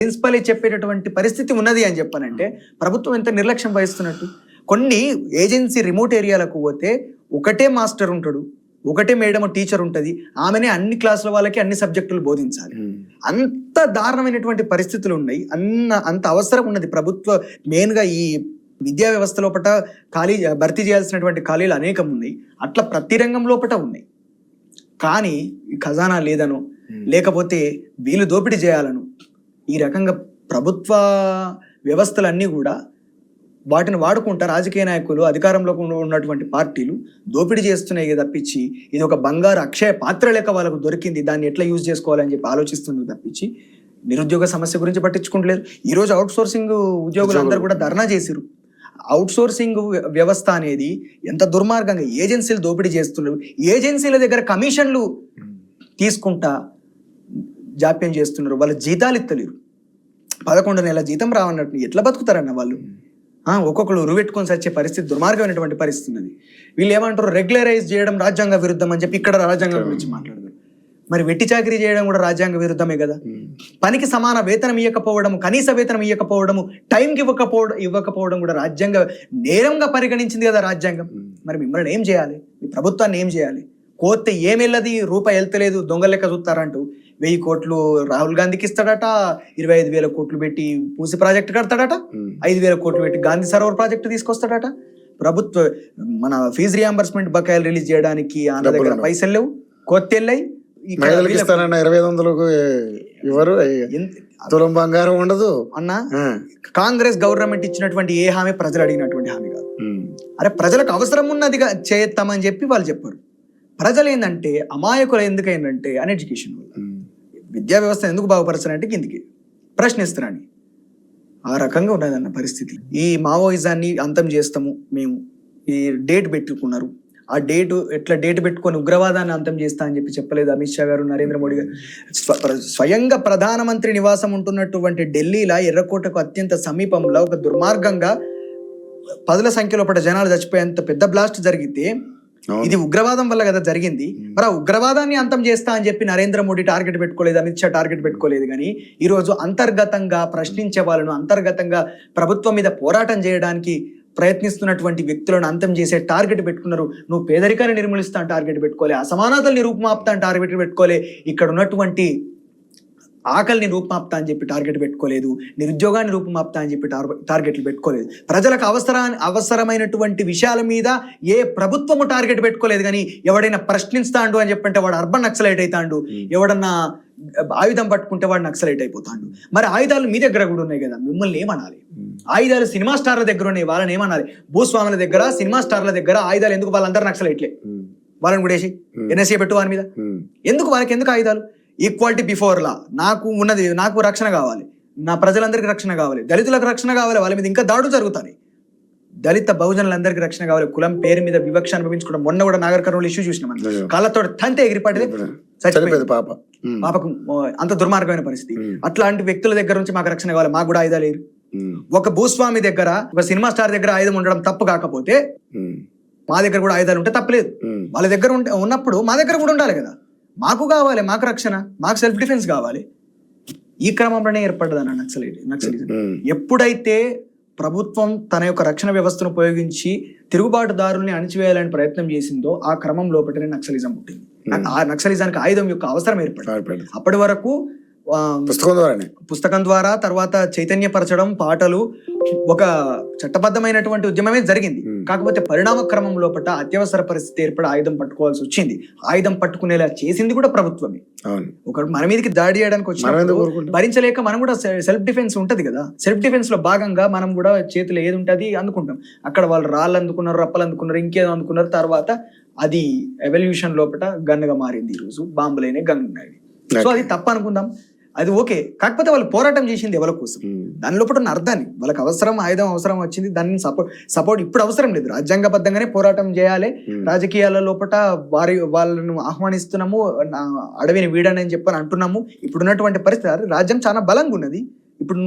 Principal చెప్పేటటువంటి పరిస్థితి ఉన్నది అని చెప్పానంటే ప్రభుత్వం ఎంత నిర్లక్ష్యం వహిస్తున్నట్టు. కొన్ని ఏజెన్సీ రిమోట్ ఏరియాలకు పోతే ఒకటే మాస్టర్ ఉంటాడు, ఒకటే మేడం టీచర్ ఉంటుంది, ఆమెనే అన్ని క్లాసుల వాళ్ళకి అన్ని సబ్జెక్టులు బోధించాలి. అంత దారుణమైనటువంటి పరిస్థితులు ఉన్నాయి. అంత అవసరం ఉన్నది ప్రభుత్వ మెయిన్గా ఈ విద్యా వ్యవస్థ లోపల భర్తీ చేయాల్సినటువంటి ఖాళీలు అనేకం ఉన్నాయి. అట్లా ప్రతి రంగం లోపల ఉన్నాయి. కానీ ఖజానా లేదను, లేకపోతే వీళ్ళు దోపిడీ చేయాలను, ఈ రకంగా ప్రభుత్వ వ్యవస్థలన్నీ కూడా వాటిని వాడుకుంటా రాజకీయ నాయకులు, అధికారంలో ఉన్నటువంటి పార్టీలు దోపిడీ చేస్తున్నాయి తప్పించి ఇది ఒక బంగారు అక్షయ పాత్ర లెక్క వాళ్ళకు దొరికింది, దాన్ని ఎట్లా యూజ్ చేసుకోవాలని చెప్పి ఆలోచిస్తుంది తప్పించి నిరుద్యోగ సమస్య గురించి పట్టించుకుంటలేరు. ఈరోజు అవుట్ సోర్సింగ్ ఉద్యోగులు అందరూ కూడా ధర్నా చేసిరు. అవుట్ సోర్సింగ్ వ్యవస్థ అనేది ఎంత దుర్మార్గంగా ఏజెన్సీలు దోపిడీ చేస్తున్నారు. ఏజెన్సీల దగ్గర కమిషన్లు తీసుకుంటా జాప్యం చేస్తున్నారు. వాళ్ళ జీతాలు ఇత్తలేరు. 11 నెలల జీతం రావన్నట్టు ఎట్లా బతుకుతారన్న వాళ్ళు. ఒక్కొక్కరు ఉరువెట్టుకొని వచ్చే పరిస్థితి, దుర్మార్గమైనటువంటి పరిస్థితి ఉన్నది. వీళ్ళు ఏమంటారు, రెగ్యులరైజ్ చేయడం రాజ్యాంగ విరుద్ధం అని చెప్పి ఇక్కడ రాజ్యాంగం గురించి మాట్లాడతారు. మరి వెట్టి చాకరీ చేయడం కూడా రాజ్యాంగ విరుద్ధమే కదా. పనికి సమాన వేతనం ఇవ్వకపోవడం, కనీస వేతనం ఇవ్వకపోవడము, టైంకి ఇవ్వకపోవడం కూడా రాజ్యాంగ నేరంగా పరిగణించింది కదా రాజ్యాంగం. మరి మిమ్మల్ని ఏం చేయాలి, మీ ప్రభుత్వాన్ని ఏం చేయాలి? కోస్తే ఏమెళ్ళది, రూపాయి వెళ్తలేదు, దొంగ లెక్క చూస్తారంటూ 1000 కోట్లు రాహుల్ గాంధీకి ఇస్తాడట, 25,000 కోట్లు పెట్టి పూసి ప్రాజెక్టు కడతాడట, 5,000 కోట్లు పెట్టి గాంధీ సరోవర్ ప్రాజెక్టు తీసుకొస్తాడట. ప్రభుత్వ మన ఫీజు రియంబర్స్మెంట్ బకాయిలు రిలీజ్ చేయడానికి ఆంధ్ర దగ్గర పైసలు లేవు, కోర్టు వెళ్ళాయి. 2,500 ఇవ్వరు, తులం బంగారం ఉండదు అన్న. కాంగ్రెస్ గవర్నమెంట్ ఇచ్చినటువంటి ఏ హామీ ప్రజలు అడిగినటువంటి హామీ కాదు. అరే ప్రజలకు అవసరం ఉన్నదిగా చేస్తామని చెప్పి వాళ్ళు చెప్పారు. ప్రజలు ఏంటంటే అమాయకులు ఎందుకైందంటే అన్ఎడ్యుకేషన్ వల్ల. విద్యా వ్యవస్థ ఎందుకు బాగుపరచాలంటే కిందికి ప్రశ్నిస్తున్నాను. ఆ రకంగా ఉన్నదన్న పరిస్థితి. ఈ మావోయిజాన్ని అంతం చేస్తాము మేము, ఈ డేట్ పెట్టుకున్నారు. ఆ ఎట్లా డేట్ పెట్టుకొని ఉగ్రవాదాన్ని అంతం చేస్తా అని చెప్పి చెప్పలేదు అమిత్ షా గారు, నరేంద్ర మోడీ గారు. స్వయంగా ప్రధానమంత్రి నివాసం ఉంటున్నటువంటి ఢిల్లీలో ఎర్రకోటకు అత్యంత సమీపంలో ఒక దుర్మార్గంగా 10ల సంఖ్యలో జనాలు చచ్చిపోయేంత పెద్ద బ్లాస్ట్ జరిగితే ఇది ఉగ్రవాదం వల్ల కదా జరిగింది. మరి ఆ ఉగ్రవాదాన్ని అంతం చేస్తా అని చెప్పి నరేంద్ర మోడీ టార్గెట్ పెట్టుకోలేదు, అమిత్ షా టార్గెట్ పెట్టుకోలేదు. కానీ ఈరోజు అంతర్గతంగా ప్రశ్నించే వాళ్ళను, అంతర్గతంగా ప్రభుత్వం మీద పోరాటం చేయడానికి ప్రయత్నిస్తున్నటువంటి వ్యక్తులను అంతం చేసే టార్గెట్ పెట్టుకున్నారు. నువ్వు పేదరికాన్ని నిర్మూలిస్తా టార్గెట్ పెట్టుకోలే, అసమానతల్ని రూపుమాపుతా టార్గెట్ పెట్టుకోలే, ఇక్కడ ఉన్నటువంటి ఆకలిని రూపుమాపుతా అని చెప్పి టార్గెట్ పెట్టుకోలేదు, నిరుద్యోగాన్ని రూపుమాపుతా అని చెప్పి టార్గెట్లు పెట్టుకోలేదు. ప్రజలకు అవసరమైనటువంటి విషయాల మీద ఏ ప్రభుత్వము టార్గెట్ పెట్టుకోలేదు. కానీ ఎవడైనా ప్రశ్నిస్తాడు అని చెప్పంటే వాడు అర్బన్ నక్సలైట్ అవుతాడు, ఎవడన్నా ఆయుధం పట్టుకుంటే వాడు నక్సలైట్ అయిపోతాడు. మరి ఆయుధాలు మీ దగ్గర కూడా ఉన్నాయి కదా, మిమ్మల్ని ఏమనాలి? ఆయుధాలు సినిమా స్టార్ల దగ్గర ఉన్నాయి, వాళ్ళని ఏమనాలి? భూస్వాముల దగ్గర, సినిమా స్టార్ల దగ్గర ఆయుధాలు ఎందుకు? వాళ్ళందరూ నక్సలైట్లే, వాళ్ళని కూడా వేసి ఎన్ఎస్ఏ పెట్టు వాని మీద. ఎందుకు వాళ్ళకి ఎందుకు ఆయుధాలు? Equality before law. నాకు రక్షణ కావాలి, నా ప్రజలందరికీ రక్షణ కావాలి, దళితులకు రక్షణ కావాలి, వాళ్ళ మీద ఇంకా దాడులు జరుగుతాయి. దళిత బహుజనులందరికీ రక్షణ కావాలి. కులం పేరు మీద వివక్ష అనుభవించుకోవడం. మొన్న కూడా నాగర్ కర్నూలు ఇష్యూ చూసినాం. కాళ్ళతో తంతే ఎగిరిపడితే చచ్చిపోయింది పాపకు. అంత దుర్మార్గమైన పరిస్థితి. అట్లాంటి వ్యక్తుల దగ్గర నుంచి మాకు రక్షణ కావాలి, మాకు కూడా ఆయుధాలు లేరు. ఒక భూస్వామి దగ్గర, ఒక సినిమా స్టార్ దగ్గర ఆయుధం ఉండడం తప్పు కాకపోతే మా దగ్గర కూడా ఆయుధాలు ఉంటే తప్పలేదు. వాళ్ళ దగ్గర ఉన్నప్పుడు మా దగ్గర కూడా ఉండాలి కదా. మాకు కావాలి, మాకు రక్షణ, మాకు సెల్ఫ్ డిఫెన్స్ కావాలి. ఈ క్రమంలోనే ఏర్పడ్డదన్న నక్సలిజం. ఎప్పుడైతే ప్రభుత్వం తన యొక్క రక్షణ వ్యవస్థను ఉపయోగించి తిరుగుబాటుదారుల్ని అణిచివేయాలని ప్రయత్నం చేసిందో ఆ క్రమం లోపలనే నక్సలిజం పుట్టింది. ఆ నక్సలిజానికి ఆయుధం యొక్క అవసరం ఏర్పడింది. అప్పటి వరకు పుస్తకం ద్వారా, తర్వాత చైతన్యపరచడం, పాటలు, ఒక చట్టబద్ధమైనటువంటి ఉద్యమమే జరిగింది. కాకపోతే పరిణామ క్రమం లోపల అత్యవసర పరిస్థితి ఏర్పడి ఆయుధం పట్టుకోవాల్సి వచ్చింది. ఆయుధం పట్టుకునేలా చేసింది కూడా ప్రభుత్వమే. ఒకటి మన మీదకి దాడి చేయడానికి వచ్చినప్పుడు భరించలేక మనం కూడా సెల్ఫ్ డిఫెన్స్ ఉంటది కదా, సెల్ఫ్ డిఫెన్స్ లో భాగంగా మనం కూడా చేతిలో ఏది ఉంటుంది అందుకుంటాం. అక్కడ వాళ్ళు రాళ్ళు అందుకున్నారు, రప్పలు అందుకున్నారు, ఇంకేదో అందుకున్నారు. తర్వాత అది ఎవల్యూషన్ లోపల గన్నుగా మారింది. ఈరోజు బాంబులైన గన్ ఉన్నాయి. సో అది తప్ప అనుకుందాం, అది ఓకే. కాకపోతే వాళ్ళు పోరాటం చేసింది ఎవరి కోసం, దాని లోపల ఉన్న అర్థాన్ని, వాళ్ళకి అవసరం, ఆయుధం అవసరం వచ్చింది, దాన్ని సపోర్ట్ ఇప్పుడు అవసరం లేదు. రాజ్యాంగబద్ధంగానే పోరాటం చేయాలి. రాజకీయాల లోపల వాళ్ళను ఆహ్వానిస్తున్నాము, అడవిని వీడని చెప్పని అంటున్నాము. ఇప్పుడున్నటువంటి పరిస్థితి రాజ్యం చాలా బలంగా ఉన్నది. ఇప్పుడు